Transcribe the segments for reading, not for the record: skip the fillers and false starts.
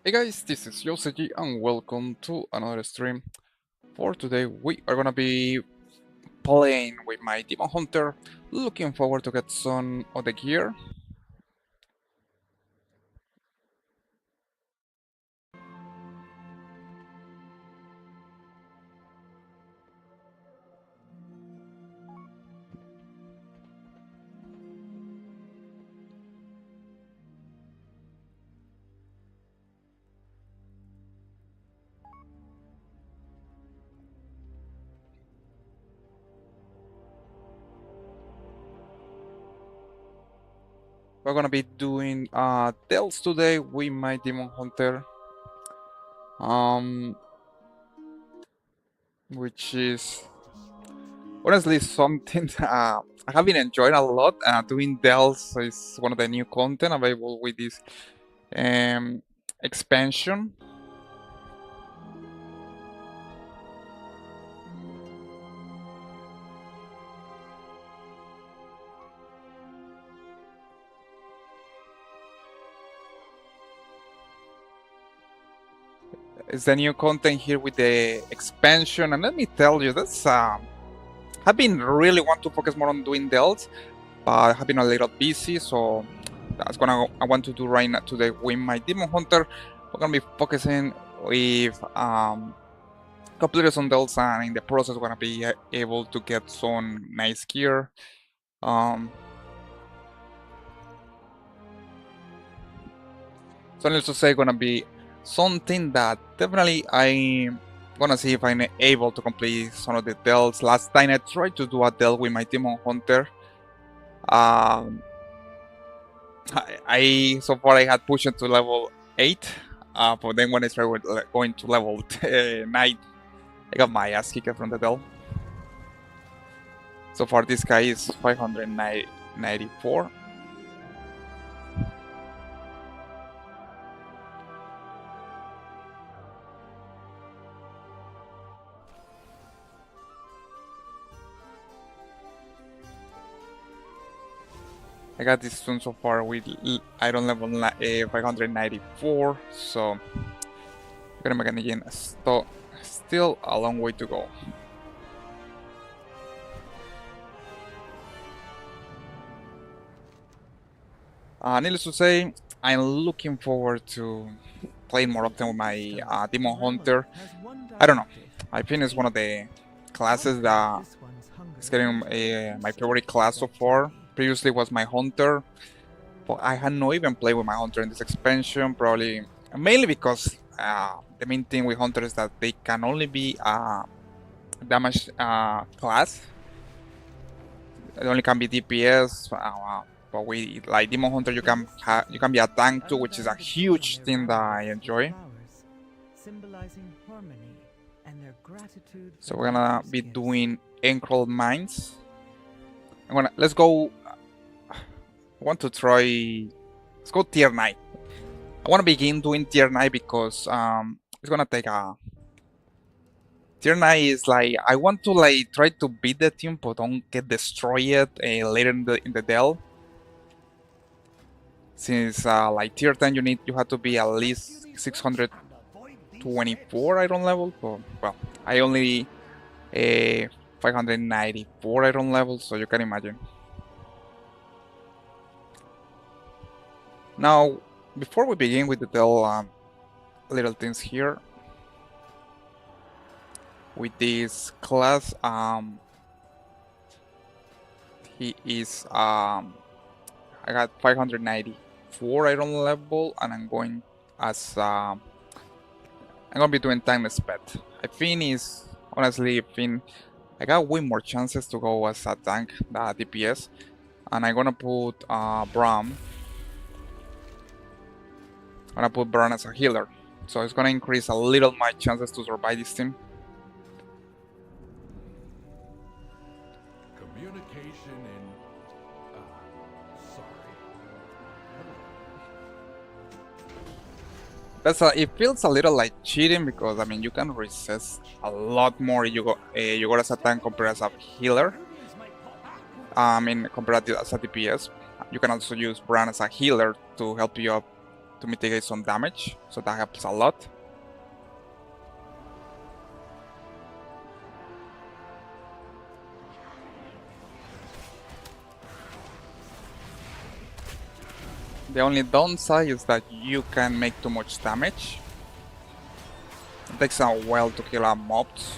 Hey guys, this is Yoseji and welcome to another stream. For today we are gonna be playing with my Demon Hunter. Looking forward to get some of the gear. We're gonna be doing dells today with my Demon Hunter. Um which is honestly something I have been enjoying a lot. Doing dells is one of the new content available with this um expansion. It's the new content here with the expansion, and let me tell you, that's I've been really want to focus more on doing delts, but I've been a little busy, so that's what I want to do right now today with my Demon Hunter. We're gonna be focusing with completing some delts, and in the process, we're gonna be able to get some nice gear. So needless to say, gonna be something that definitely I'm gonna see if I'm able to complete some of the delts. Last time I tried to do a del with my Demon Hunter. Um, I so far I had pushed it to level 8, but then when I started going to level 9, I got my ass kicked from the del. So far this guy is 594. I got this stone so far with iron level 594, so gonna make it again. Still a long way to go. Needless to say, I'm looking forward to playing more often with my Demon Hunter. I don't know. I think it's one of the classes that is getting my favorite class so far. Previously was my Hunter, but I had not even played with my Hunter in this expansion. Probably mainly because the main thing with Hunter is that they can only be damage class. It only can be DPS. But with like Demon Hunter, you can be a tank too, which is a huge thing that I enjoy. So we're gonna be doing Encroll Mines. Let's go. I want to try. Let's go tier 9. I want to begin doing tier 9 because it's gonna take a. Tier 9 is like I want to like try to beat the team, but don't get destroyed later in the del. Since like tier 10 you have to be at least 624 iron level. But, well, I only 594 iron level, so you can imagine. Now, before we begin with the del, little things here. With this class, he is I got 594 iron level, and I'm going as I'm gonna be doing time sped. I think is honestly, I got way more chances to go as a tank than DPS, and I'm gonna put Braum. I'm gonna put Braum as a healer, so it's gonna increase a little my chances to survive this team. Communication in. Sorry. It feels a little like cheating because I mean you can resist a lot more if you go as a tank compared as a healer. I mean compared to as a DPS. You can also use Bran as a healer to help you up to mitigate some damage, so that helps a lot. The only downside is that you can make too much damage. It takes a while to kill a mobs.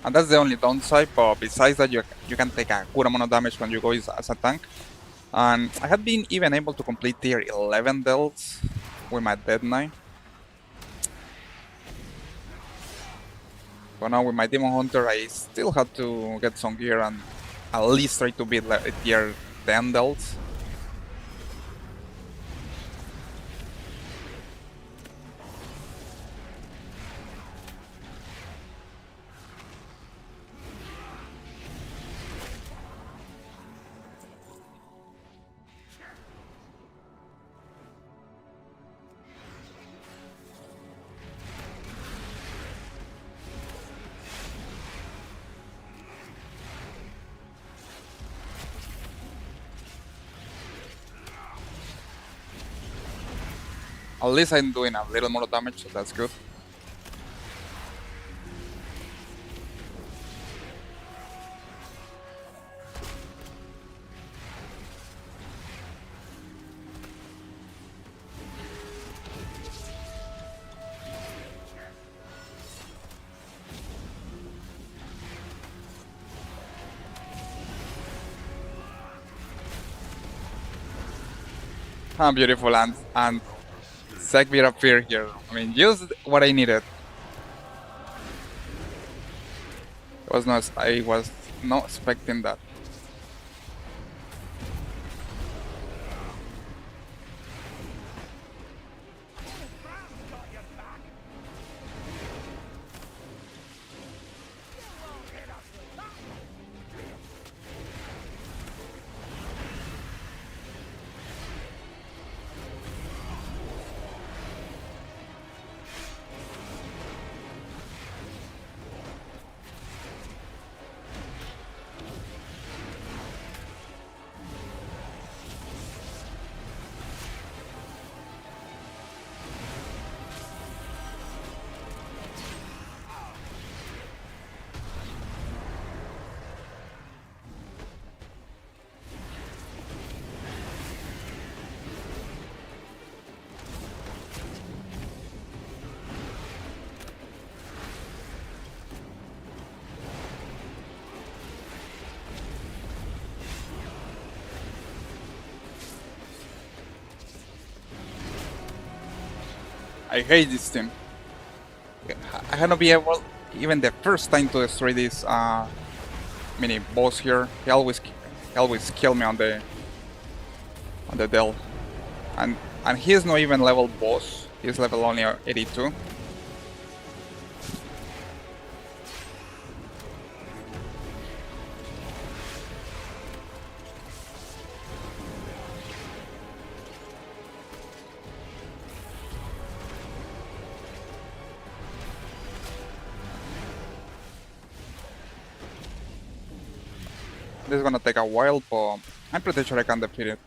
And that's the only downside, but besides that, you can take a good amount of damage when you go as a tank. And I had been even able to complete tier 11 delts with my Dead Knight. But now with my Demon Hunter, I still had to get some gear and at least try to beat like tier 10 delts. At least I'm doing a little more damage, so that's good. Beautiful, and Segbeer appeared here. I mean, just what I needed. I was not expecting that. I hate this team. I cannot be able, even the first time, to destroy this mini boss here. He always kill me on the Dell, and he is not even level boss. He's level only 82. This is gonna take a while, but I'm pretty sure I can defeat it.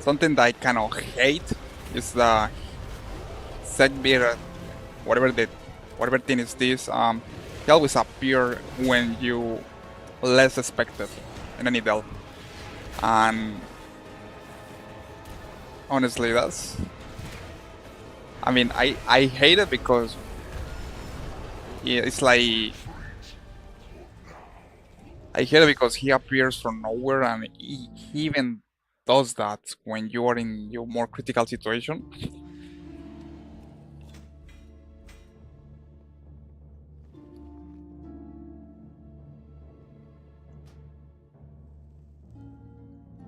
Something that I kind of hate is the Segbeer, whatever thing is this. He always appear when you less expect it in any delve, and Honestly, that's. I mean, I hate it because it's like I hate it because he appears from nowhere and he even does that when you are in your more critical situation.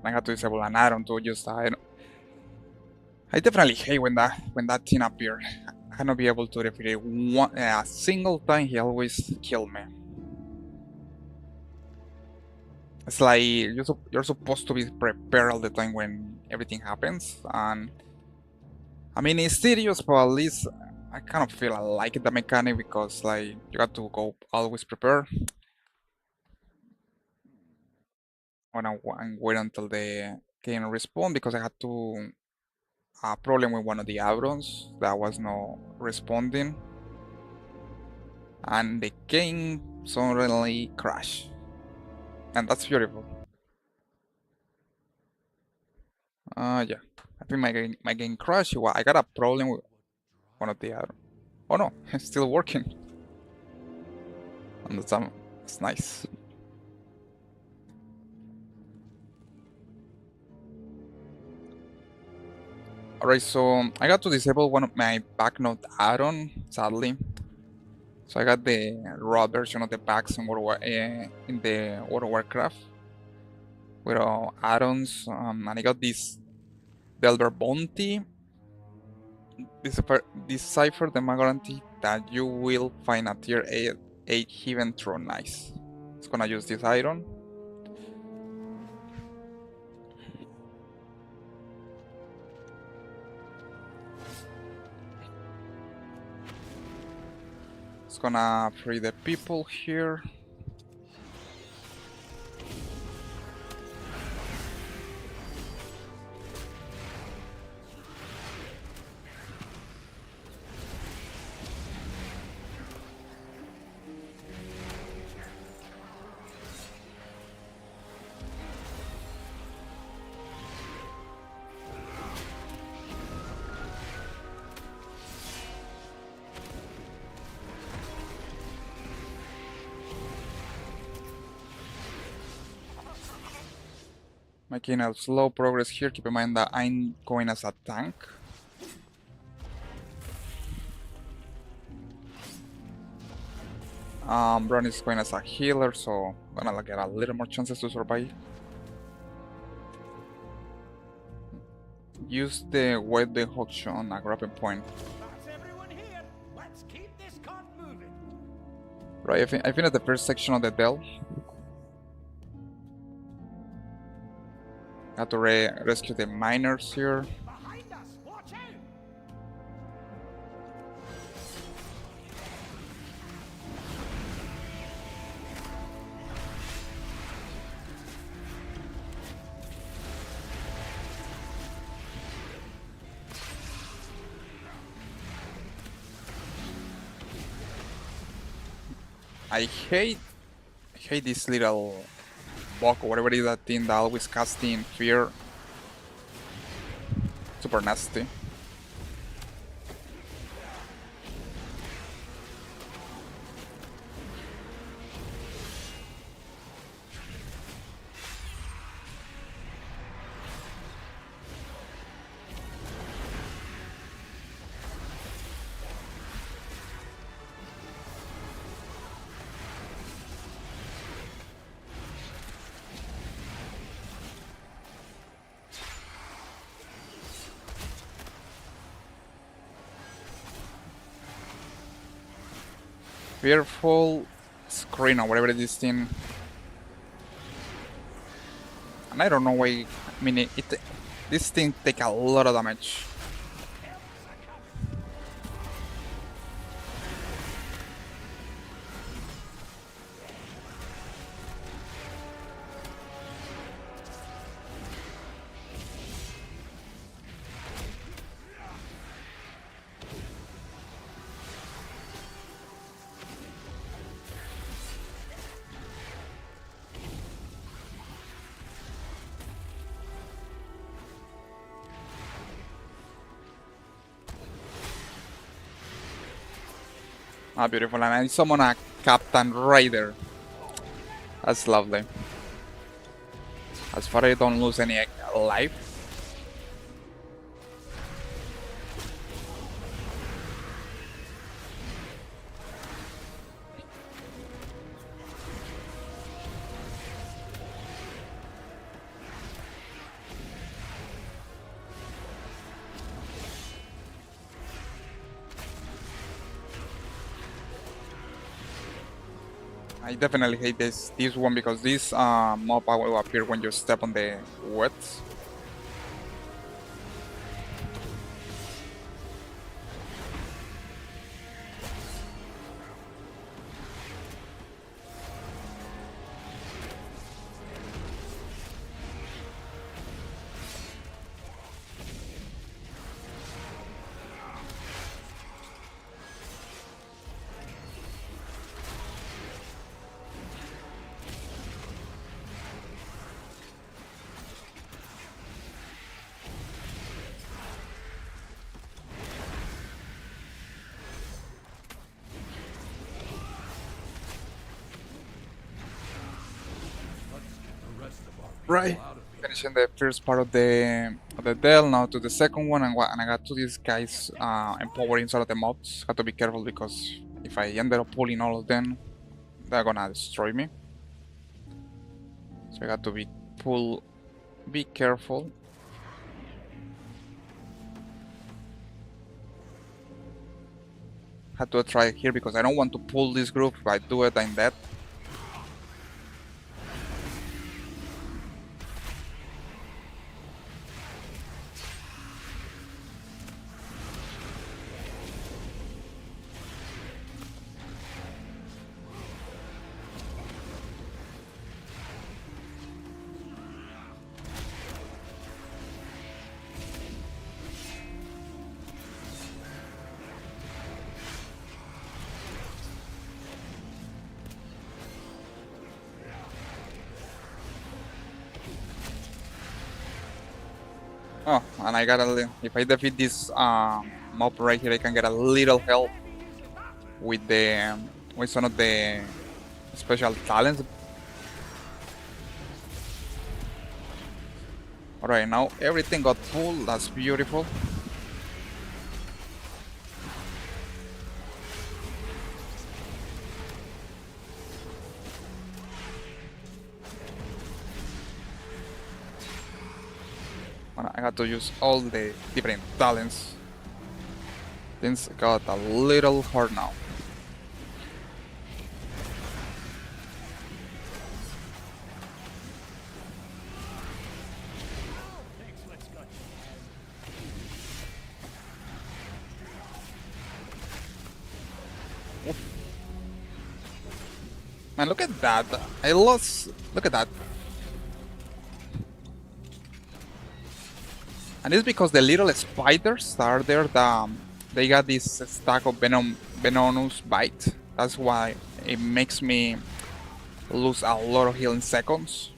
I had to disable an iron to just I definitely hate when that thing appeared. I cannot be able to defeat it a single time. He always kill me. It's like you're supposed to be prepared all the time when everything happens, and I mean it's serious, but at least I kind of feel I like the mechanic because like you got to go always prepare and wait until the game respawn because I had to a problem with one of the Abrons that was not responding, and the game suddenly crashed, and that's beautiful. Yeah, I think my game crashed. Well, I got a problem with one of the Abron. Oh no, it's still working. And that's nice. Alright, so I got to disable one of my backnote add-on, sadly. So I got the raw version of the packs in the World of Warcraft with add-ons, and I got this Delver Bounty. Decipher the guarantee that you will find a tier 8 Heaven Throne. Nice. It's gonna use this iron. It's gonna free the people here. Making a slow progress here. Keep in mind that I'm going as a tank. Bron is going as a healer, so I'm gonna get a little more chances to survive. Use the wet the hook on a grappling point. Right, I finished the first section of the Dell. Got to rescue the miners here. I hate this little bug or whatever it is, that thing that always casting fear. Super nasty. Fearful screen or whatever this thing. And I don't know why. I mean, this thing take a lot of damage. Ah, beautiful. And I summon a Captain Raider. That's lovely. As far as I don't lose any life. I definitely hate this one because this mob will appear when you step on the wet. Right. Finishing the first part of the Dell, now to the second one, and I got to these guys empowering some of the mobs. Have to be careful because if I ended up pulling all of them, they're gonna destroy me. So I got to be careful. Had to try it here because I don't want to pull this group. If I do it, I'm dead. Oh, and I got if I defeat this mob right here, I can get a little help with with some of the special talents. Alright, now everything got pulled. That's beautiful. I got to use all the different talents. Things got a little hard now. Man, look at that. I lost. Look at that. And it's because the little spiders that are there, they got this stack of venomous bite. That's why it makes me lose a lot of healing seconds.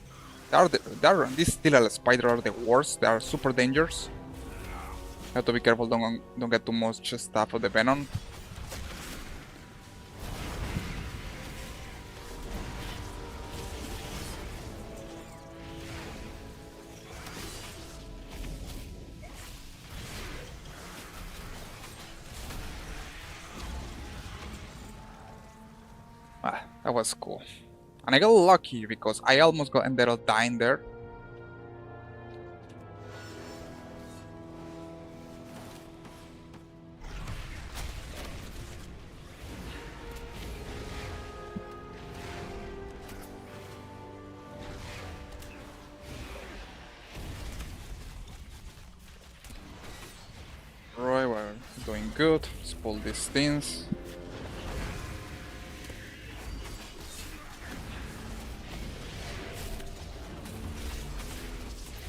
These little spiders are the worst. They are super dangerous. Have to be careful. Don't get too much stuff of the venom. Ah, that was cool. And I got lucky because I almost ended up dying there. Right, we're doing good. Let's pull these things.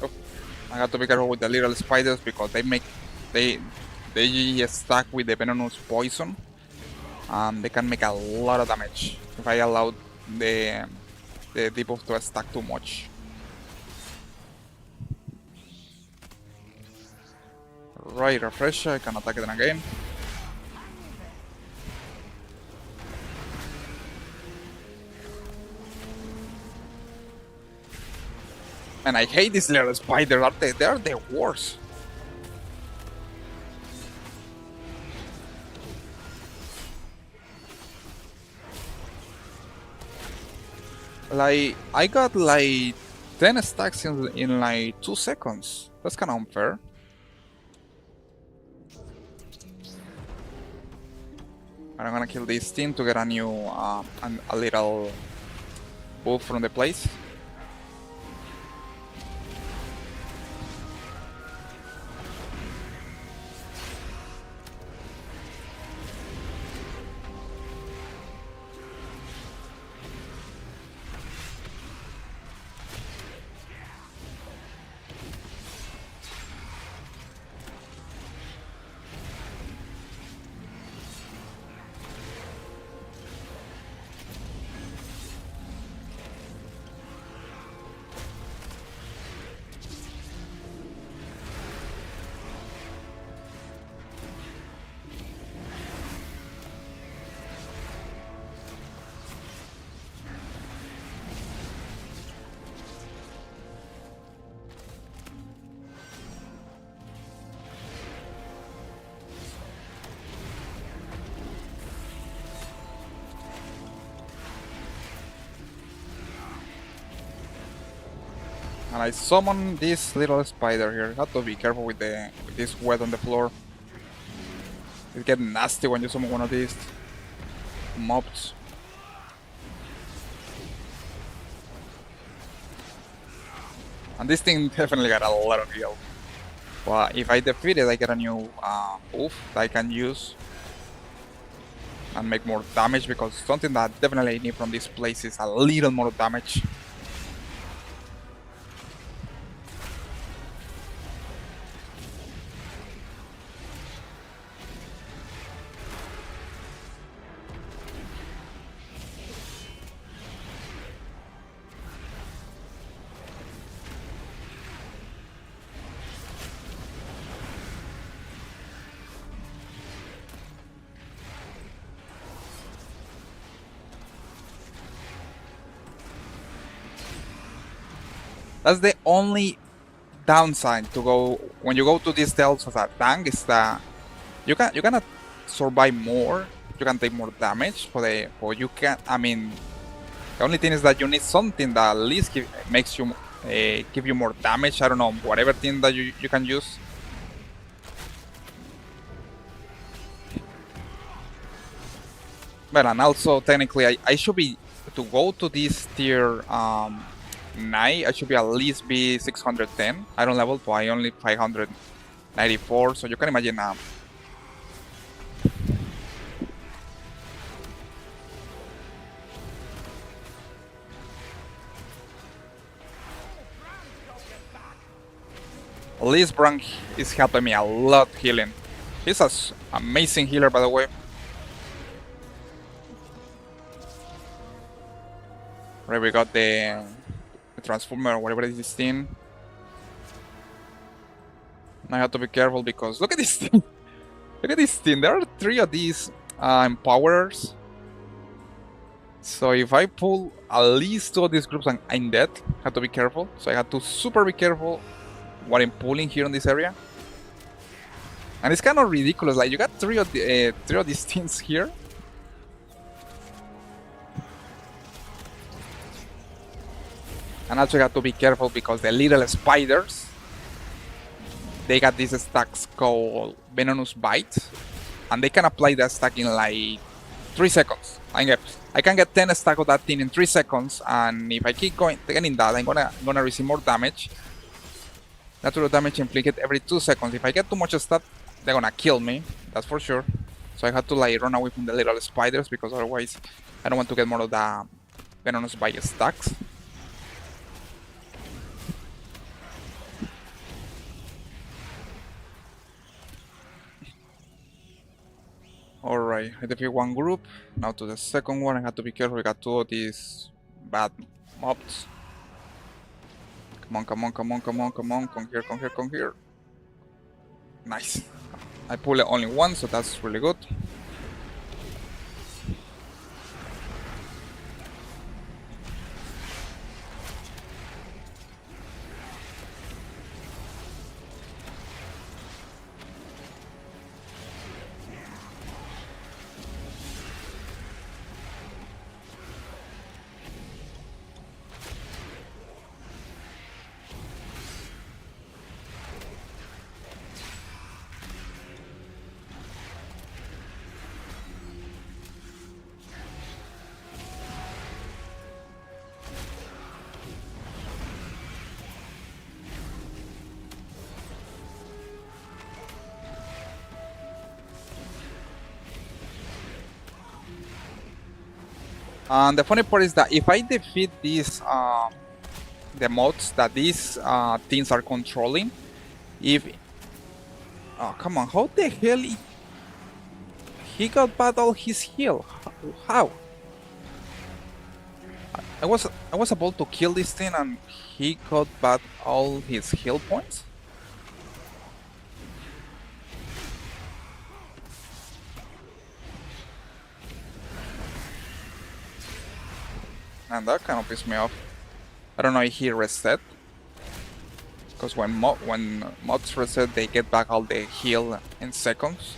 Oh, I have to be careful with the little spiders because they stack with the venomous poison. They can make a lot of damage if I allow the debuff to stack too much. Right, refresh, I can attack it again. And I hate these little spiders. They are the worst. Like, I got like 10 stacks in like 2 seconds. That's kind of unfair. And I'm gonna kill this team to get a new, a little buff from the place. And I summon this little spider here. Have to be careful with this web on the floor. It's getting nasty when you summon one of these mobs. And this thing definitely got a lot of heal. But if I defeat it, I get a new buff that I can use and make more damage, because something that definitely I need from this place is a little more damage. That's the only downside to go when you go to these dells as a tank, is that you cannot survive more. You can take more damage, but you can. I mean, the only thing is that you need something that at least makes you give you more damage. I don't know, whatever thing that you can use. But and also technically, I should be to go to this tier 9. I should be at least be 610. I don't level, but I only 594. So you can imagine. At least Brank is helping me a lot healing. He's an amazing healer, by the way. Right, we got the transformer or whatever is this thing. I have to be careful because look at this thing. Look at this thing. There are 3 of these empowerers. So if I pull at least 2 of these groups, I'm dead. I have to be careful. So I have to super be careful what I'm pulling here in this area. And it's kind of ridiculous. Like, you got 3 of these things here. And also you have to be careful because the little spiders, they got these stacks called Venomous Bite, and they can apply that stack in like 3 seconds. I can get 10 stacks of that thing in 3 seconds, and if I keep getting that, I'm gonna receive more damage. Natural damage inflicted every 2 seconds. If I get too much stuff, they're gonna kill me, that's for sure. So I have to like run away from the little spiders, because otherwise I don't want to get more of the Venomous Bite stacks. Alright, I defeat one group. Now to the second one. I have to be careful. We got 2 of these bad mobs. Come on, come on, come on, come on, come on. Come here, come here, come here. Nice. I pull it only once, so that's really good. And the funny part is that if I defeat these the mods that these things are controlling, if oh come on, how the hell he got back all his heal? How? I was about to kill this thing and he got back all his heal points. And that kind of pissed me off. I don't know if he reset, because when mods reset, they get back all the heal in seconds.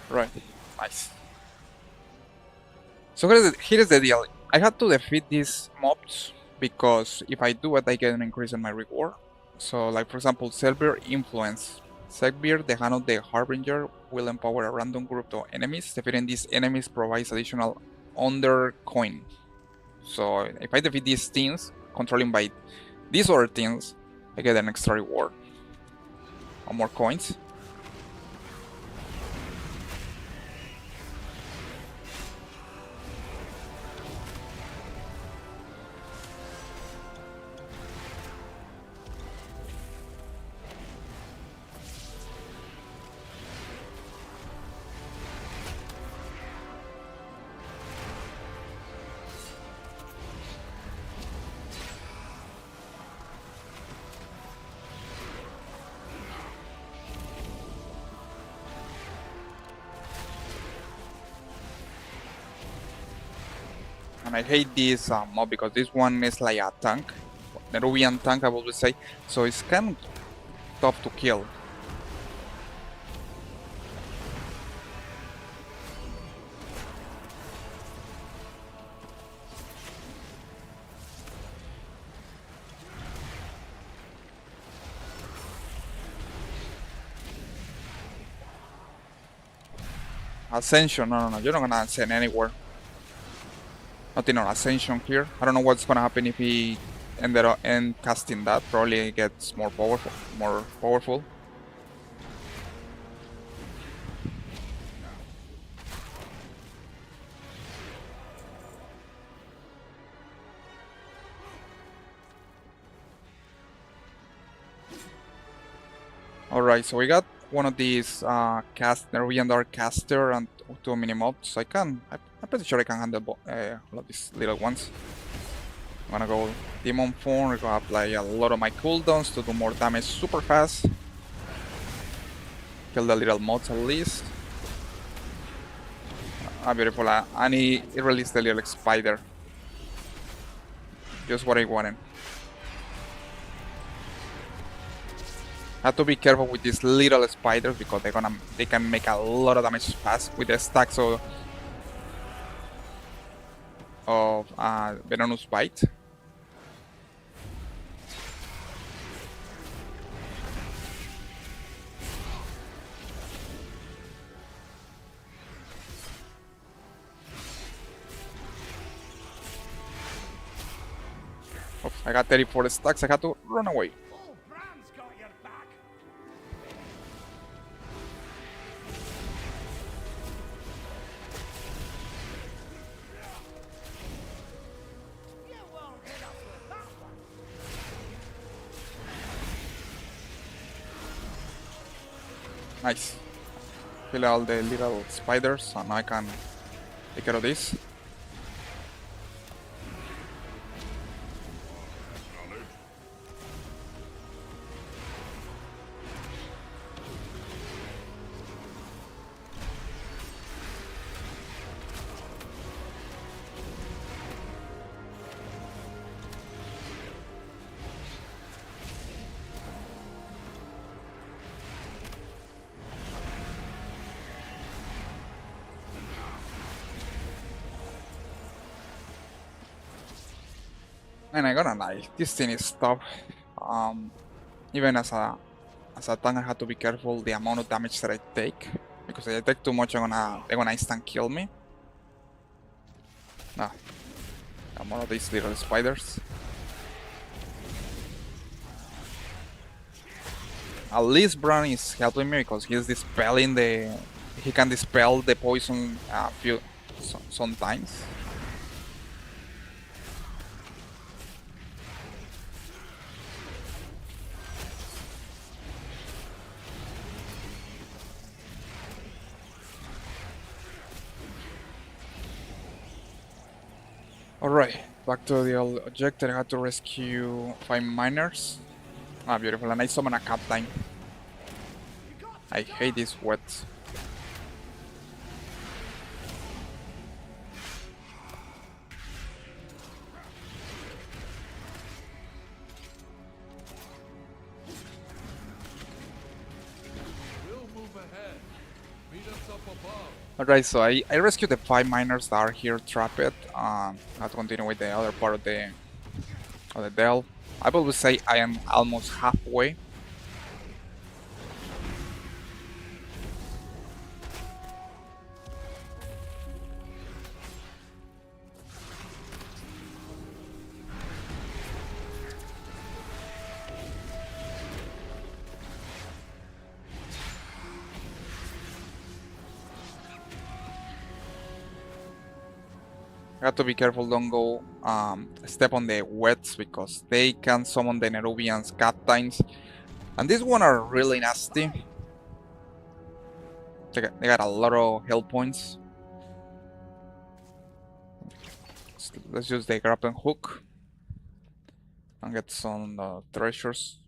Right, nice. So here's the deal. I had to defeat these mobs because if I do it, I get an increase in my reward. So, like for example, Selvier Influence. Selvier, the hand of the Harbinger, will empower a random group of enemies. Defeating these enemies provides additional under coin. So if I defeat these things, controlling by these other things, I get an extra reward. Or more coins. And I hate this mob because this one is like a tank, Nerubian tank I would say, so it's kind of tough to kill. Ascension, no, you're not gonna ascend anywhere. Nothing on Ascension here. I don't know what's gonna happen if he ended up casting that. Probably it gets more powerful. Alright, so we got one of these Nerubian Dark Caster and two mini mobs. I'm pretty sure I can handle all of these little ones. I'm gonna go Demon Form, I'm gonna apply a lot of my cooldowns to do more damage super fast. Kill the little mods at least. Beautiful, and he released the little spider. Just what I wanted. Have to be careful with these little spiders because they can make a lot of damage fast with the stacks of Venomous Bite. Oops, I got 34 stacks, I had to run away. Nice. Kill all the little spiders and I can take care of this. And I'm gonna lie, this thing is tough. Even as as a tank I have to be careful the amount of damage that I take, because if I take too much they're gonna instant kill me. Ah, I'm one of these little spiders. At least Bran is helping me because he's dispelling he can dispel the poison sometimes. Alright, back to the old objective. I had to rescue 5 miners. Ah, beautiful, and I summon a captain. I hate this wet. Alright, so I rescued the 5 miners that are here trapped. I'll continue with the other part of the delve. I will say I am almost halfway. You have to be careful, don't go step on the wets because they can summon the Nerubians captains. And these one are really nasty. They got a lot of health points. Let's use the grappling hook and get some treasures.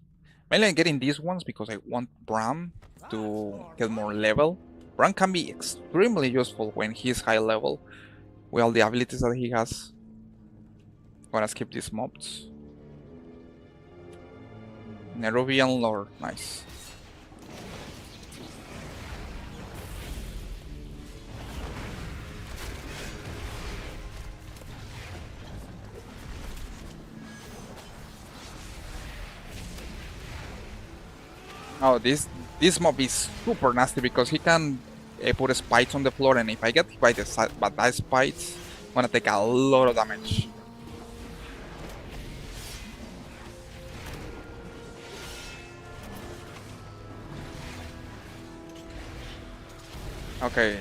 Mainly I'm getting these ones because I want Bram to get more level. Bram can be extremely useful when he's high level. With all the abilities that he has. Gonna skip these mobs. Nerubian Lord, nice. Oh, this mob is super nasty because he can put spikes on the floor, and if I get hit by that spikes, I'm gonna take a lot of damage. Okay.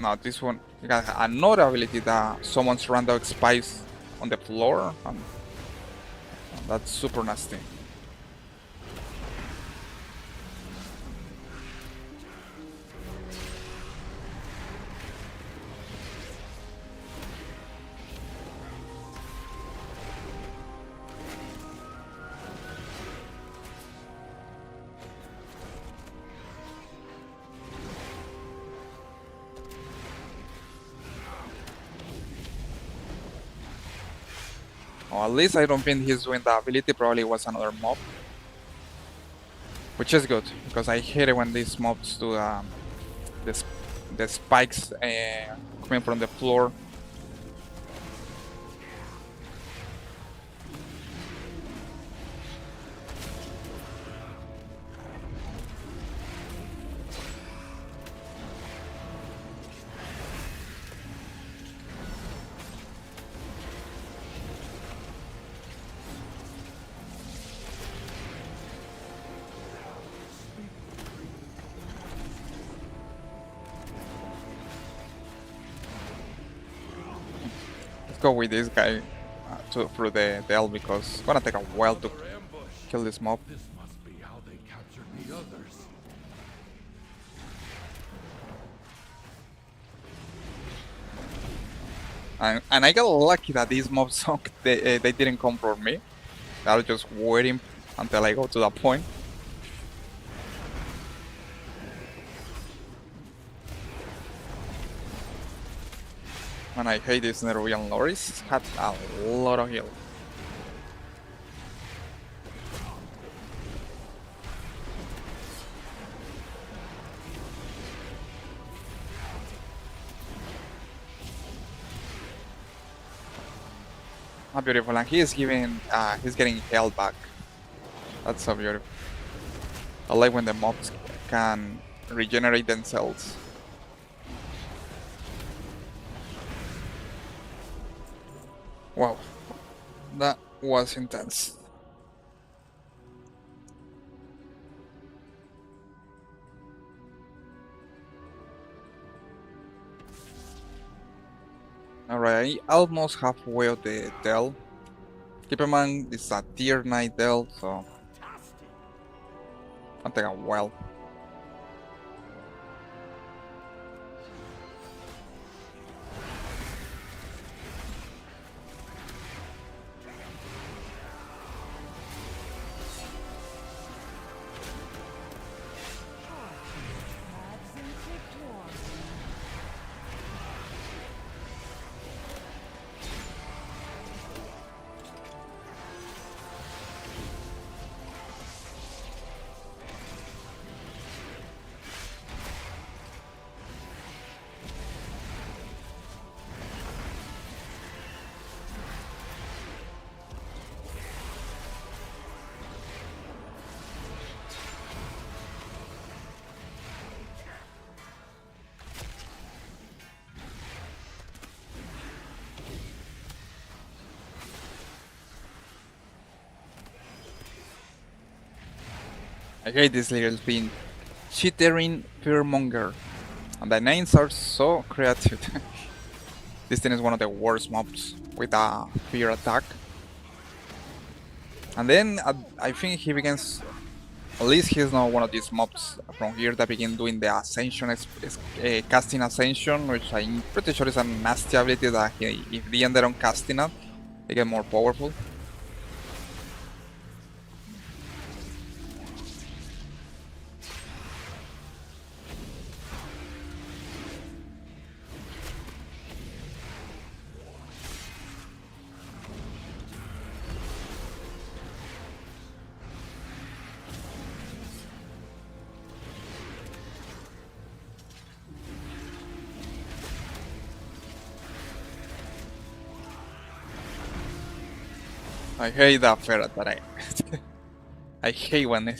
No, this one, you got another ability that summons random spikes on the floor, and that's super nasty. Or at least I don't think he's doing the ability, probably was another mob. Which is good, because I hate it when these mobs do the spikes coming from the floor. Go with this guy through the delve because it's gonna take a while to kill this mob. This must be how they captured the others. And I got lucky that these mobs they didn't come for me. I was just waiting until I go to that point. And I hate this Nerubian Loris. Had a lot of heal. Ah, beautiful, and he's getting health back. That's so beautiful. I like when the mobs can regenerate themselves. Wow, that was intense. Alright, almost halfway of the Dell. Keep in mind, it's a tier 9 Dell, so it'll take a while. I hate this little thing. Chittering Fearmonger. And the names are so creative. This thing is one of the worst mobs with a fear attack. And then I think he begins. At least he's not one of these mobs from here that begin doing the Ascension, casting Ascension, which I'm pretty sure is a nasty ability that if they ended on casting it, they get more powerful. I hate that ferret that I hate when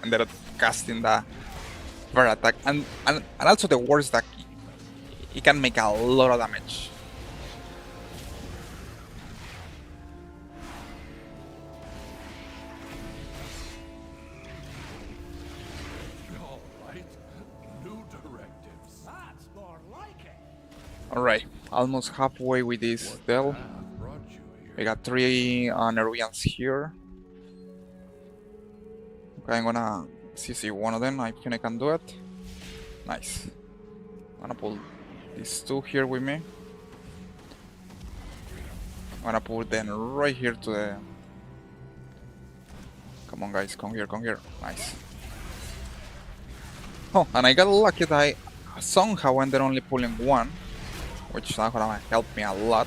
they're casting the ferret attack, and also the worst that he can make a lot of damage. All right. New directives. That's more like it. Alright, almost halfway with this What Dell. path brought you here? We got 3 Nerubians here. Okay, I'm gonna CC one of them. I think I can do it. Nice. I'm gonna pull these 2 here with me. I'm gonna put them right here to the... Come on guys, come here, come here. Nice. Oh, and I got lucky that I somehow ended only pulling 1, which is gonna help me a lot.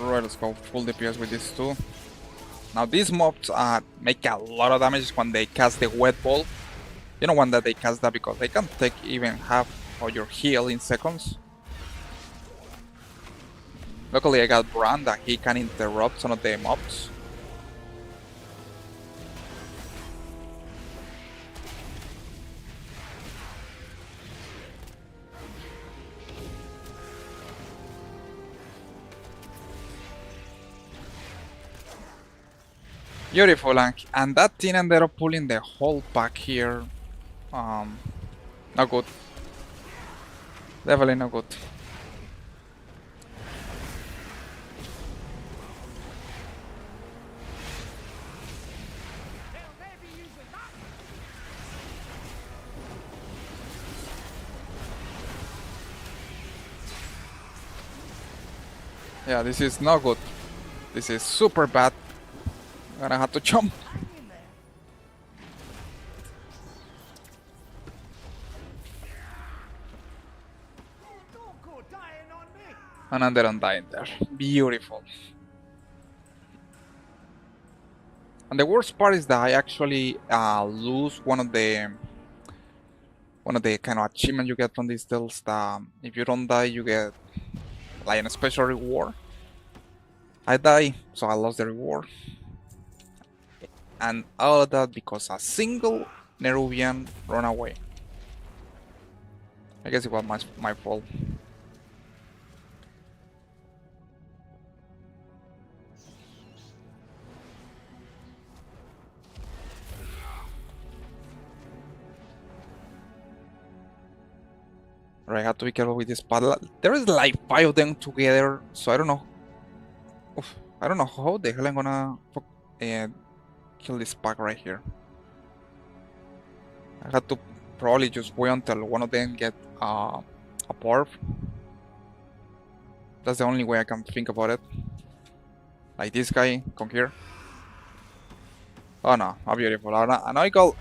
Right, let's go full DPS with these 2. Now these mobs make a lot of damage when they cast the wet ball. You know when that they cast that because they can take even half of your heal in seconds. Luckily I got Brand that he can interrupt some of the mobs. Beautiful, and that thing ended up pulling the whole pack here. Not good. Definitely not good. They'll never use it that. Yeah, this is not good. This is super bad. I'm gonna have to jump. Hang in there. Don't go dying on me. And I'm there and dying there. Beautiful. And the worst part is that I actually lose one of the kind of achievements you get from these deals. That if you don't die, you get like a special reward. I die, so I lost the reward. And all of that because a single Nerubian ran away. I guess it was my fault. Right, I have to be careful with this paddle. There is like 5 of them together, so I don't know. Oof, I don't know how the hell I'm gonna kill this pack right here. I had to probably just wait until one of them get a barb. That's the only way I can think about it. Like this guy, come here. Oh no, how beautiful. And I got...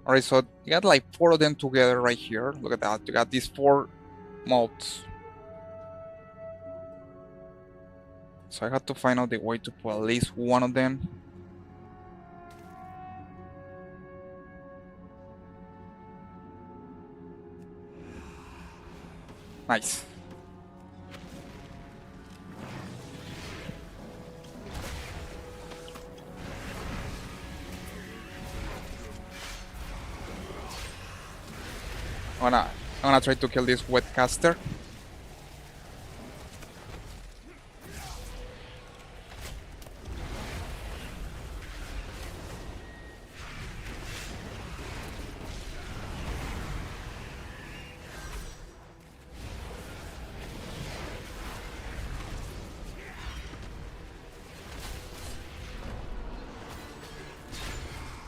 Alright, so you got like 4 of them together right here. Look at that. You got these 4 modes. So I had to find out the way to put at least one of them. Nice. I'm gonna try to kill this wet caster.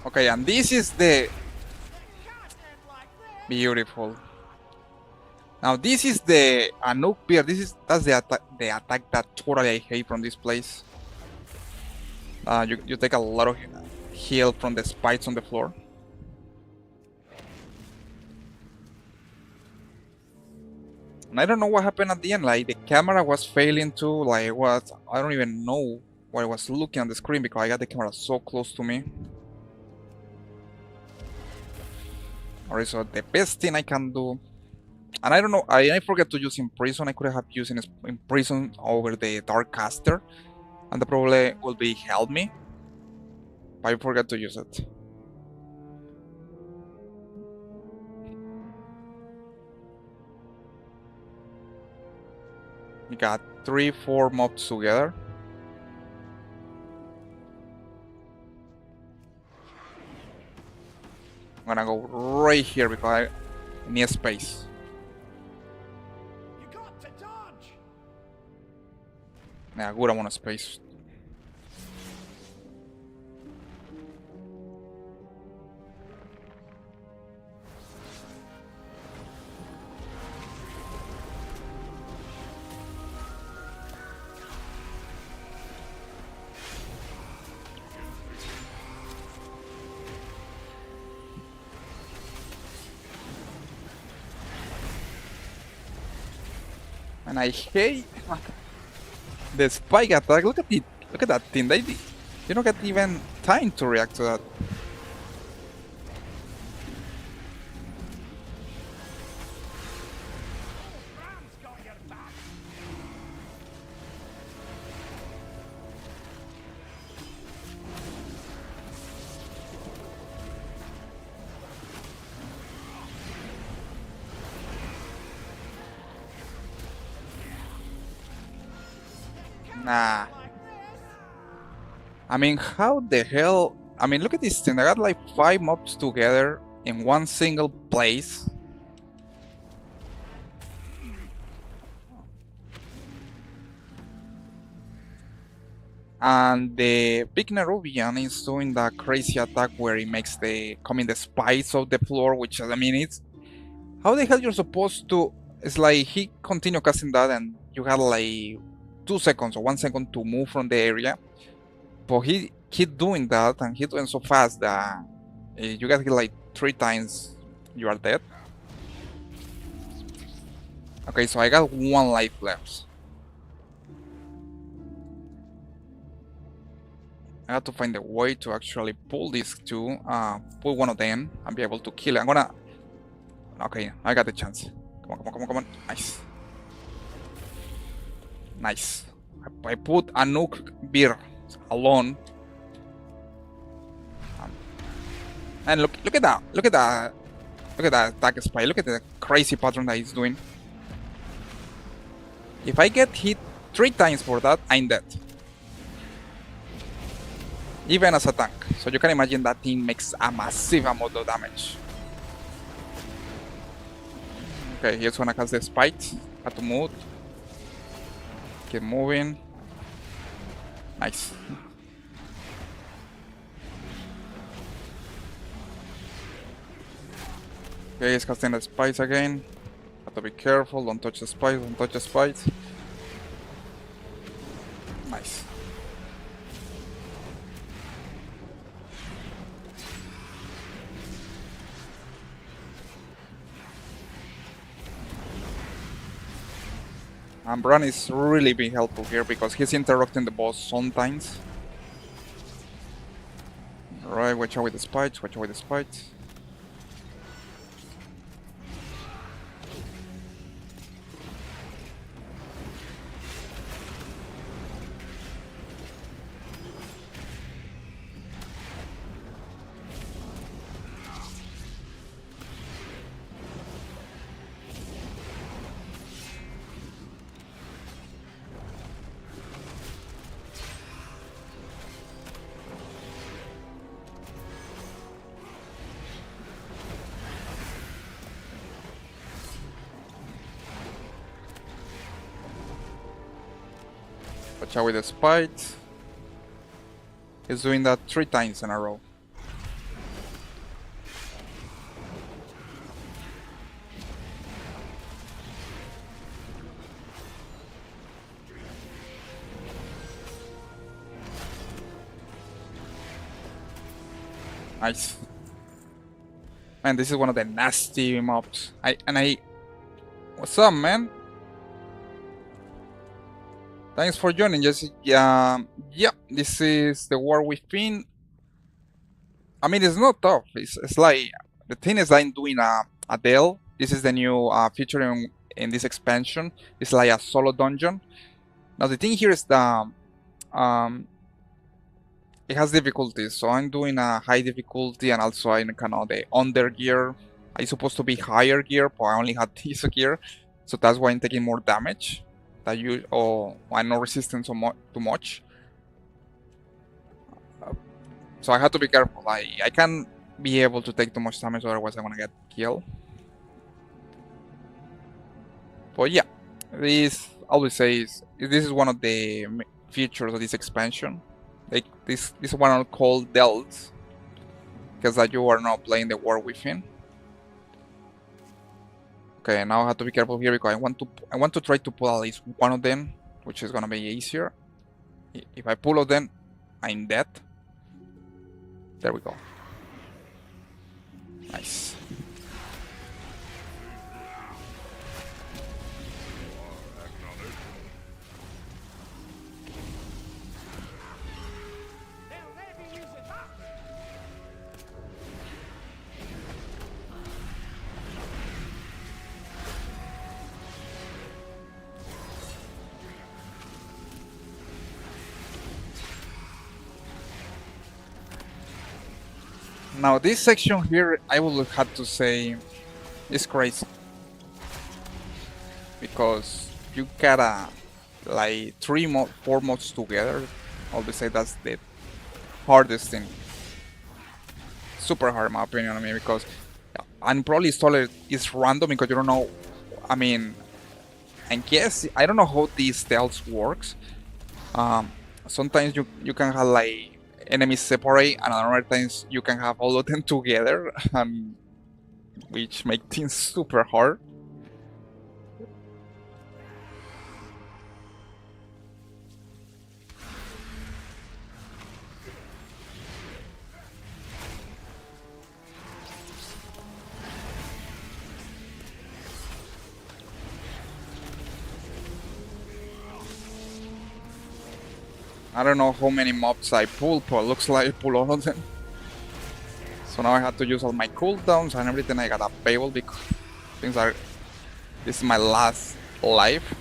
Okay, and this is the beautiful. Now this is the Anuk beer. That's the attack that totally I hate from this place. You take a lot of heal from the spikes on the floor. And I don't know what happened at the end. Like the camera was failing too. Like what? I don't even know what I was looking on the screen because I got the camera so close to me. Alright, so the best thing I can do, and I don't know, I forgot to use Imprison. I could have used Imprison over the Dark Caster, and that probably will be help me. But I forgot to use it. We got 3-4 mobs together. I'm gonna go right here because I need space. You got to dodge. Yeah, good amount of space. And I hate the spike attack. Look at that thing. You don't get even time to react to that. Ram's got your back. Nah. I mean, how the hell? I mean, look at this thing. I got like 5 mobs together in one single place. And the big Nerubian is doing that crazy attack where he makes the coming the spikes of the floor, which I mean it's how the hell you're supposed to. It's like he continue casting that and you had like 2 seconds or 1 second to move from the area, but he keep doing that and he doing so fast that you get hit like 3 times, you are dead. Okay, so I got 1 life left. I have to find a way to actually pull these two, pull one of them and be able to kill it. I'm gonna... Okay, I got the chance. Come on, come on, come on, come on. Nice. Nice. I put a nuke beer alone. And look at that. Look at that. Look at that attack spy. Look at the crazy pattern that he's doing. If I get hit 3 times for that, I'm dead. Even as a tank. So you can imagine that thing makes a massive amount of damage. Okay, here's gonna cast the spite. Have to move. Keep moving. Nice. Okay, he's casting the spice again. Have to be careful, don't touch the spice, don't touch the spice. Nice. And Bran is really being helpful here because he's interrupting the boss sometimes. Alright, watch out with the spikes, watch out with the spikes. Watch out with the spikes. He's doing that 3 times in a row. Nice. Man, this is one of the nasty mobs. What's up, man? Thanks for joining, Jesse. Yeah, this is the War Within. I mean, it's not tough. It's like the thing is I'm doing a Dell. This is the new feature in this expansion. It's like a solo dungeon. Now the thing here is that it has difficulties. So I'm doing a high difficulty and also I'm kind of the under gear. I'm supposed to be higher gear, but I only had this gear, so that's why I'm taking more damage. That you I'm not resistant too much. So I have to be careful. I can't be able to take too much damage, otherwise I'm gonna get killed. But yeah, this I would say this is one of the features of this expansion. Like this one called Delts, because that you are not playing the War Within. Okay, now I have to be careful here because I want to try to pull at least one of them, which is gonna be easier. If I pull of them, I'm dead. There we go. Nice. They'll never use it back. Now this section here, I would have to say, is crazy. Because you gotta, like, 4 mods together. I would say that's the hardest thing. Super hard in my opinion, I mean, because, and probably installer is random because you don't know, I mean, I guess, I don't know how these stealth works. sometimes you can have like enemies separate, and other times you can have all of them together, and which make things super hard. I don't know how many mobs I pull, but looks like I pull all of them. So now I have to use all my cooldowns and everything I got available because things are. This is my last life.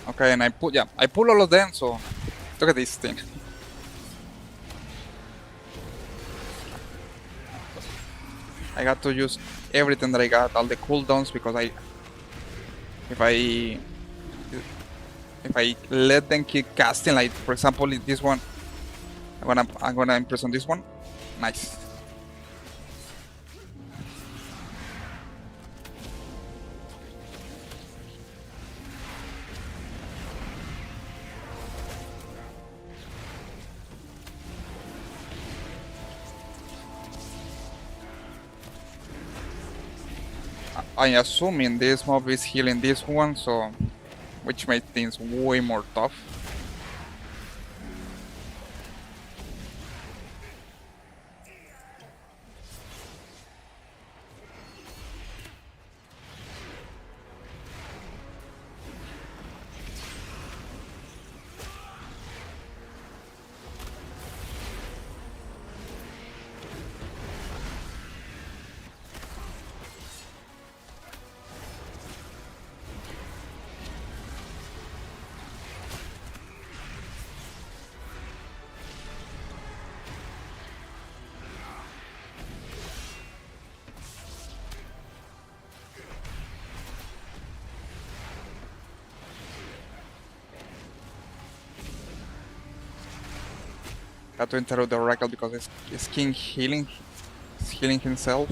Okay, and I pull all of them. So look at this thing. I got to use everything that I got, all the cooldowns, because if I if I let them keep casting, like for example in this one, I'm gonna impress on this one. Nice. I'm assuming this mob is healing this one, so which makes things way more tough. Got to interrupt the Oracle because it's King healing. He's healing himself.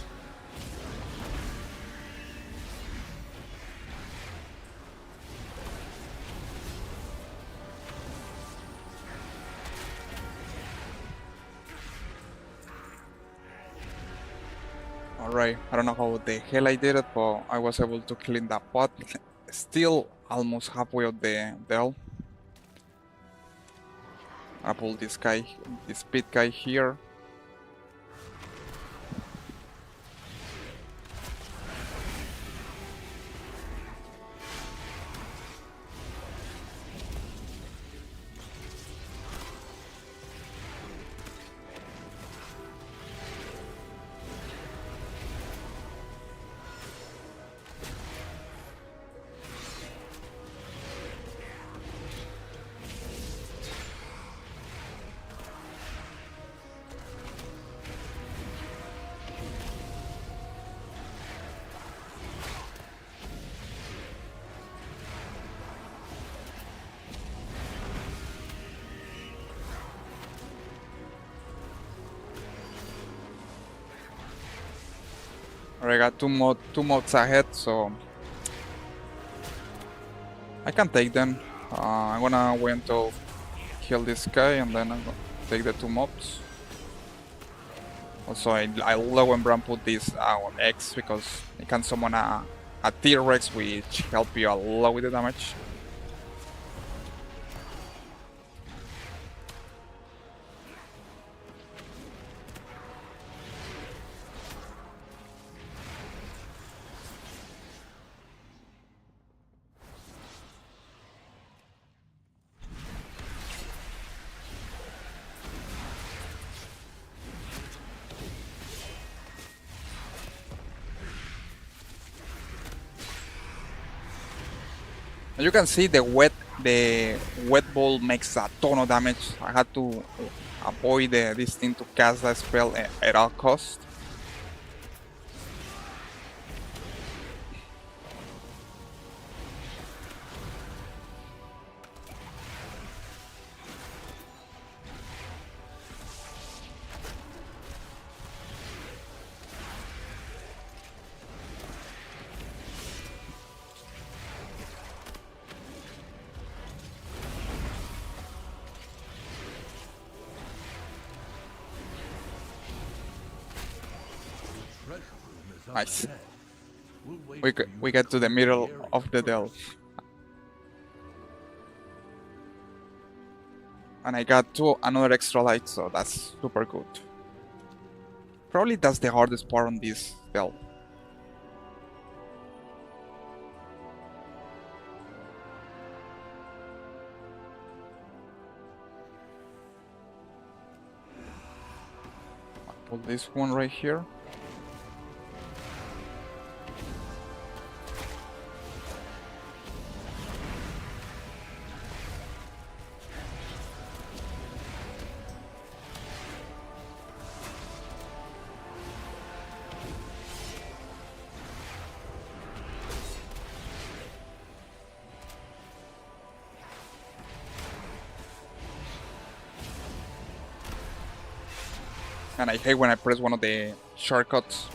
Alright, I don't know how the hell I did it, but I was able to clean that pot. Still almost halfway of the dell. I pull this guy, this pit guy here. I got two mods ahead, so I can take them. I'm gonna wait until kill this guy and then I'm gonna take the two mobs. Also, I love when Bram put this on X because you can summon a T-Rex which help you a lot with the damage. As you can see, the wet ball makes a ton of damage. I had to avoid this thing to cast that spell at all cost. Treasure room is up Nice. ahead. We'll wait We for get, you we to get to the clear middle area of the delve. first. And I got another extra light, so that's super good. Probably that's the hardest part on this delve. I'll put this one right here. And I hate when I press one of the shortcuts.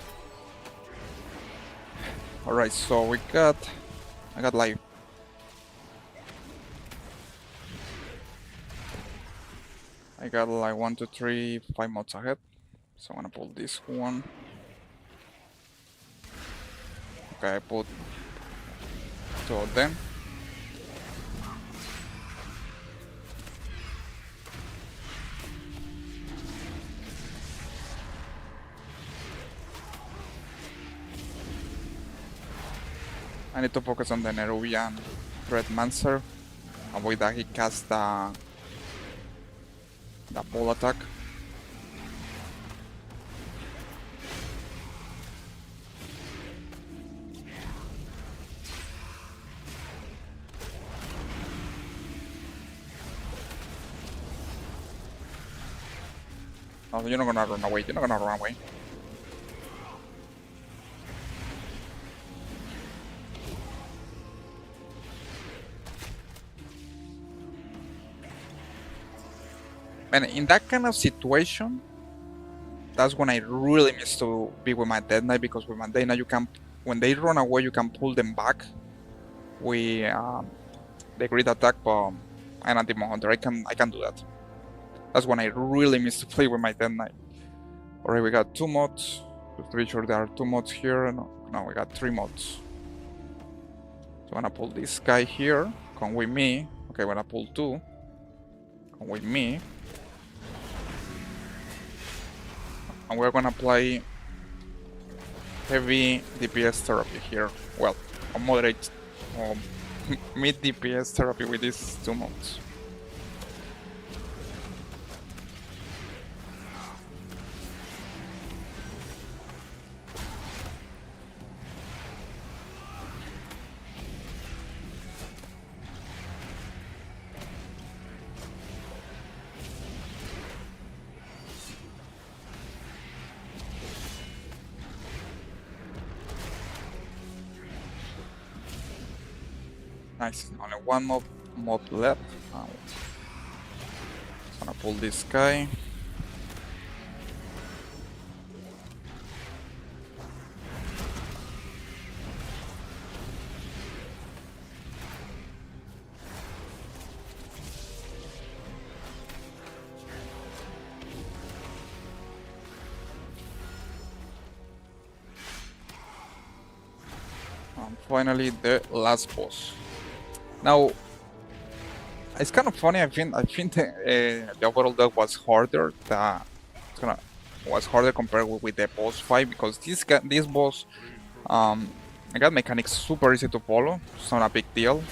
Alright, so I got life. I got like 1, 2, 3, 5 mods ahead. So I'm gonna pull this one. Okay, I put 2 of them. I need to focus on the Nerubian Dreadmancer. Avoid that he casts the ball attack. No, you're not gonna run away. You're not gonna run away. And in that kind of situation, that's when I really miss to be with my Dead Knight, because with my Dead Knight you can, when they run away, you can pull them back with the grid attack. But I'm a Demon Hunter. I can do that. That's when I really miss to play with my Dead Knight. Alright, we got 2 mods. Just to be sure there are 2 mods here. No, we got 3 mods. So I'm gonna pull this guy here. Come with me. Okay, I'm gonna pull 2. Come with me. And we're gonna apply heavy DPS therapy here. Well, a moderate or mid DPS therapy with these 2 mods. Nice, only 1 mod left. Gonna pull this guy. And finally, the last boss. Now, it's kind of funny. I think the overall deck was harder. Was harder compared with the boss fight, because this boss, I got mechanics super easy to follow. It's not a big deal.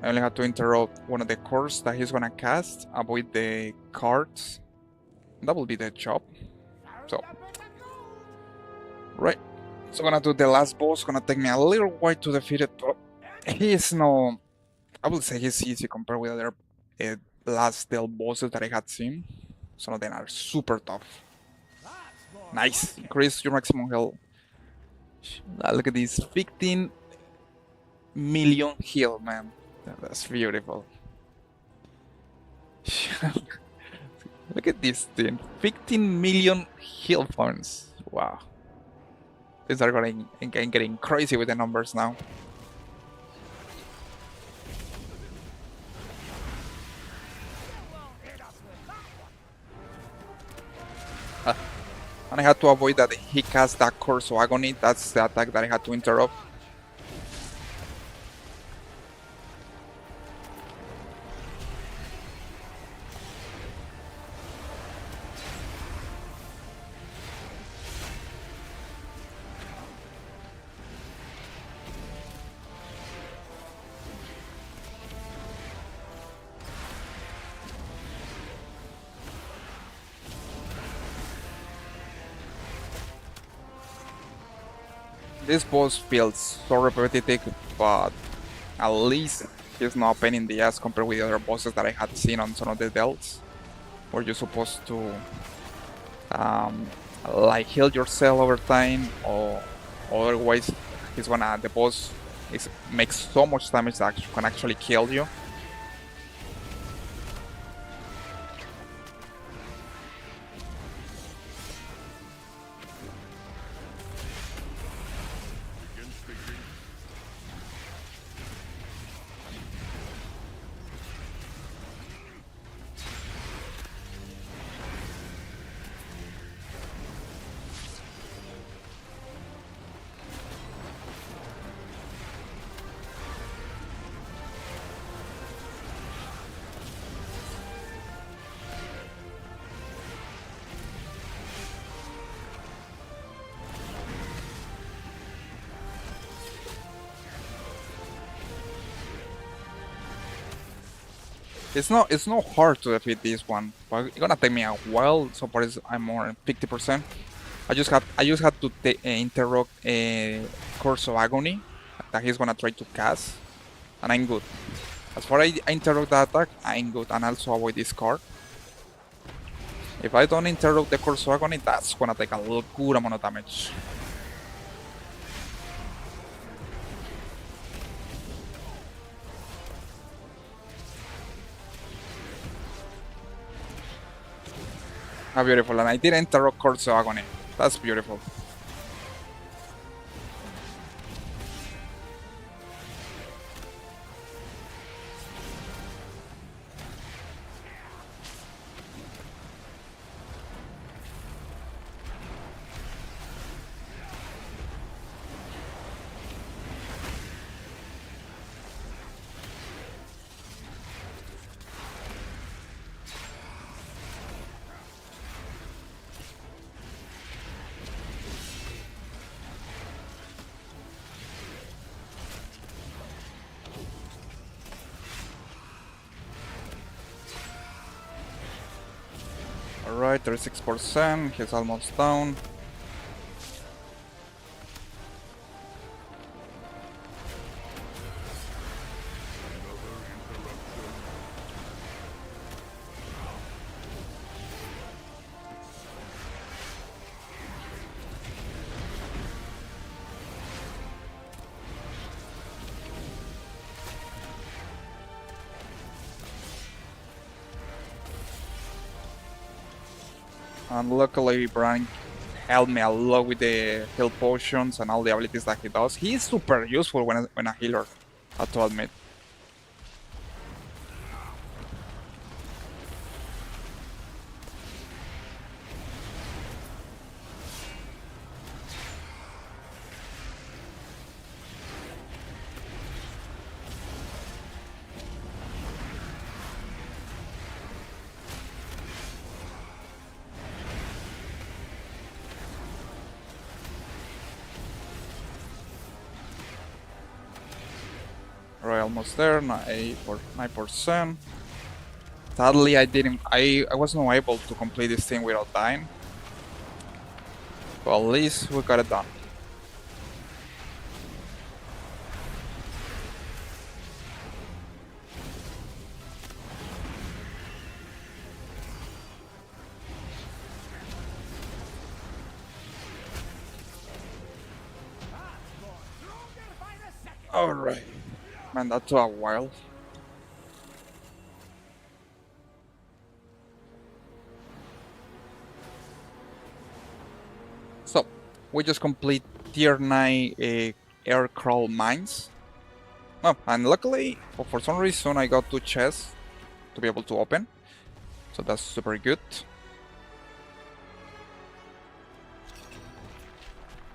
I only had to interrupt one of the cores that he's gonna cast, avoid the cards. That will be the job. So, right. So gonna do the last boss, gonna take me a little while to defeat it, but he is no, I would say he's easy compared with other uh, last Dell bosses that I had seen. Some of them are super tough. That's more Nice, like it. increase your maximum health. Look at this, 15 million heal, man. That's beautiful. Look at this thing, 15 million heal points. Wow. These are getting crazy with the numbers now. You won't hit us with that one. And I had to avoid that he cast that Curse of Agony. That's the attack that I had to interrupt. This boss feels so repetitive, but at least he's not a pain in the ass compared with the other bosses that I had seen on some of the delts, where you're supposed to um, like heal yourself over time, or otherwise the boss makes so much damage that can actually kill you. Begin speaking. It's not hard to defeat this one, but it's gonna take me a while. So far, I'm more than 50%. I just had to interrupt a Curse of Agony that he's gonna try to cast, and I'm good. As far as I interrupt the attack, I'm good, and also avoid this card. If I don't interrupt the Curse of Agony, that's gonna take a good amount of damage. How beautiful, and I didn't interrupt Curse of Agony. That's beautiful. Alright, 36%, he's almost down. And luckily Brian helped me a lot with the heal potions and all the abilities that he does. He is super useful when a healer, I have to admit. Right, almost there, 9%. Sadly, I was not able to complete this thing without dying. But at least we got it done. Alright. Man, that took a while. So, we just complete tier 9 air crawl mines. Oh, and luckily, for some reason, I got 2 chests to be able to open. So that's super good.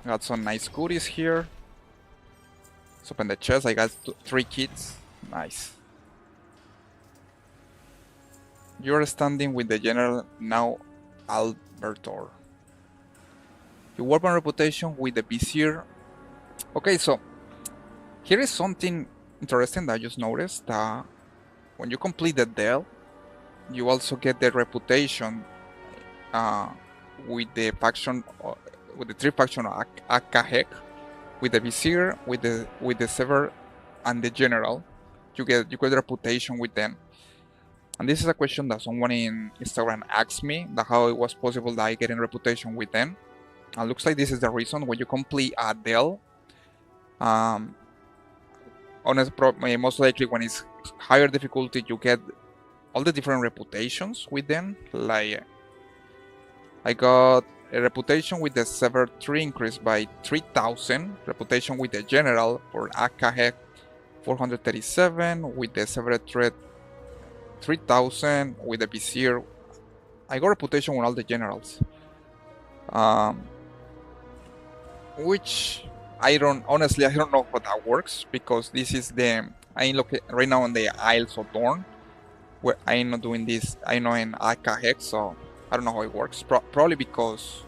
Got some nice goodies here. Let's open the chest. I got 3 kits. Nice. You're standing with the general now, Albertor. You warp on reputation with the vizier. Okay, so here is something interesting that I just noticed. When you complete the Dell, you also get the reputation uh, with the faction, with the 3 faction of Akahek, with the vizier, with the sever, and the general. You get reputation with them. And this is a question that someone in Instagram asked me, that how it was possible that I get in reputation with them. And looks like this is the reason. When you complete a Dell, most likely when it's higher difficulty, you get all the different reputations with them. Like I got a reputation with the Sever 3 increased by 3000, reputation with the General for Akahek 437, with the Sever Threat 3000, with the Vizier. I got reputation with all the generals. Which honestly, I don't know how that works, because this is I'm looking right now on the Isles of Dorn, where I'm not doing this, I know in Akahek, so I don't know how it works. Probably because,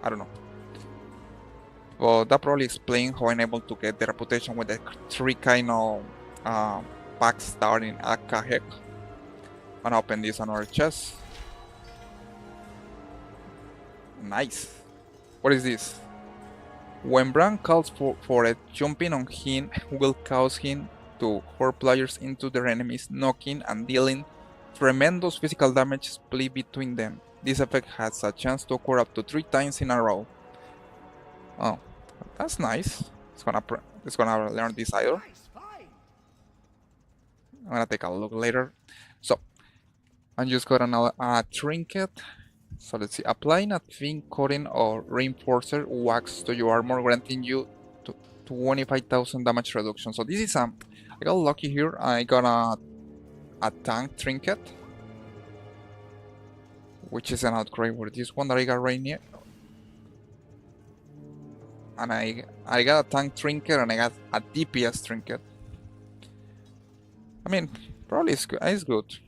I don't know. But that probably explains how I'm able to get the reputation with the 3 kind of packs starting in Akahek. I'm gonna open this another chest. Nice. What is this? When Bran calls for it, jumping on him will cause him to hurl players into their enemies, knocking and dealing tremendous physical damage split between them. This effect has a chance to occur up to 3 times in a row. Oh, that's nice. It's gonna learn this idol. I'm gonna take a look later. So, I just got another trinket. So let's see, applying a thin coating or reinforcer wax to your armor, granting you 25,000 damage reduction. So this is I got lucky here. I got a tank trinket, which is an upgrade for this one that I got right here. And I got a tank trinket and I got a DPS trinket. I mean, probably it's good.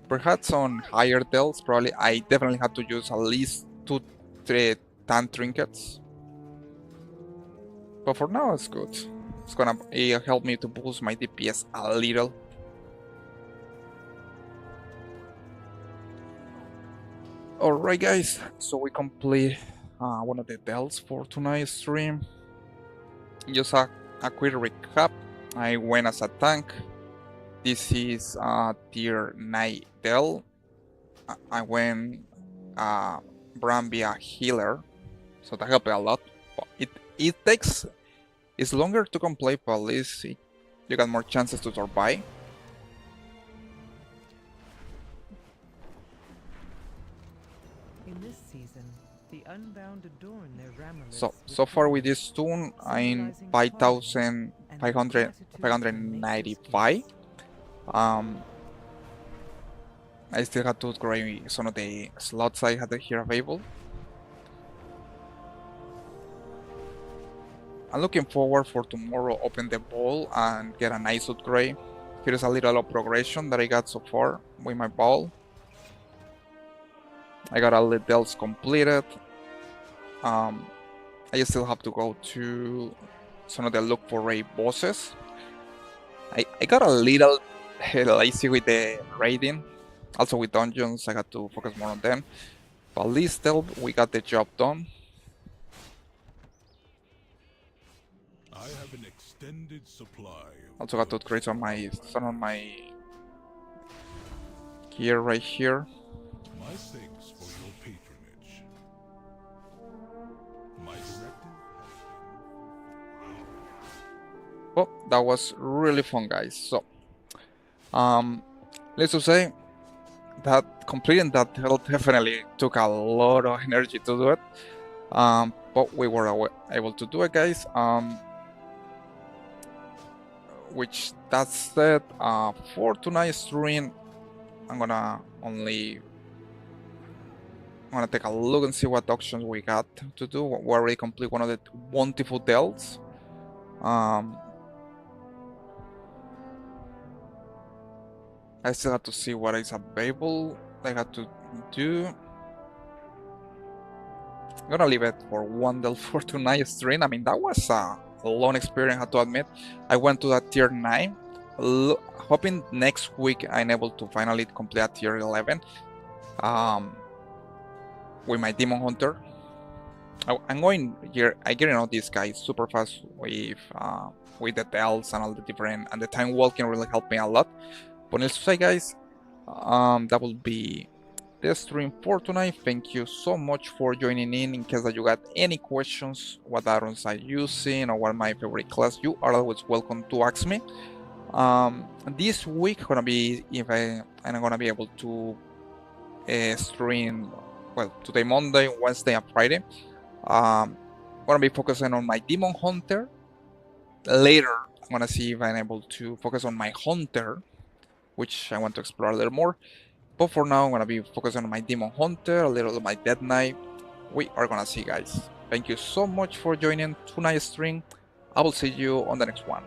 Perhaps on higher dells, probably I definitely have to use at least 2-3 tank trinkets. But for now, it's good. It's gonna help me to boost my DPS a little. Alright guys, so we complete one of the dells for tonight's stream. Just a quick recap. I went as a tank. This is tier 9 Dell. I went Bran via healer, so that helped a lot. It's longer to complete, but at least you got more chances to survive. In this season, the Unbound adorn their ramilets So far with this toon, I'm 5,595. I still had to upgrade some of the slots I had here available. I'm looking forward for tomorrow, open the ball and get a nice upgrade. Here's a little progression that I got so far with my ball. I got all the dells completed. I still have to go to some of the look for raid bosses. I got a little lazy with the raiding. Also with dungeons, I got to focus more on them. But at least still, we got the job done. I have an extended supply. Also got to upgrade some of my gear right here. My thanks for your patronage. My directive has been that was really fun, guys. So, let's just say that completing that hill definitely took a lot of energy to do it. But we were able to do it, guys. Which that said, for tonight's stream, I'm gonna take a look and see what options we got to do. We already complete one of the bountiful delts. I still have to see what is available. I got to do. I'm gonna leave it for one del for tonight's stream. I mean, that was a long experience, I have to admit. I went to that tier 9. Hoping next week I'm able to finally complete a tier 11. With my Demon Hunter. I'm going here. I get to know this guy super fast with the delts and all the different, and the time walking really helped me a lot. But let's say, guys, that will be the stream for tonight. Thank you so much for joining in. In case that you got any questions, what items I'm using or what my favorite class, you are always welcome to ask me. This week gonna be I'm gonna be able to stream. Well, today Monday, Wednesday, and Friday. I'm gonna be focusing on my Demon Hunter. Later, I'm gonna see if I'm able to focus on my Hunter, which I want to explore a little more. But for now, I'm gonna be focusing on my Demon Hunter, a little on my Dead Knight. We are gonna see, guys. Thank you so much for joining tonight's stream. I will see you on the next one.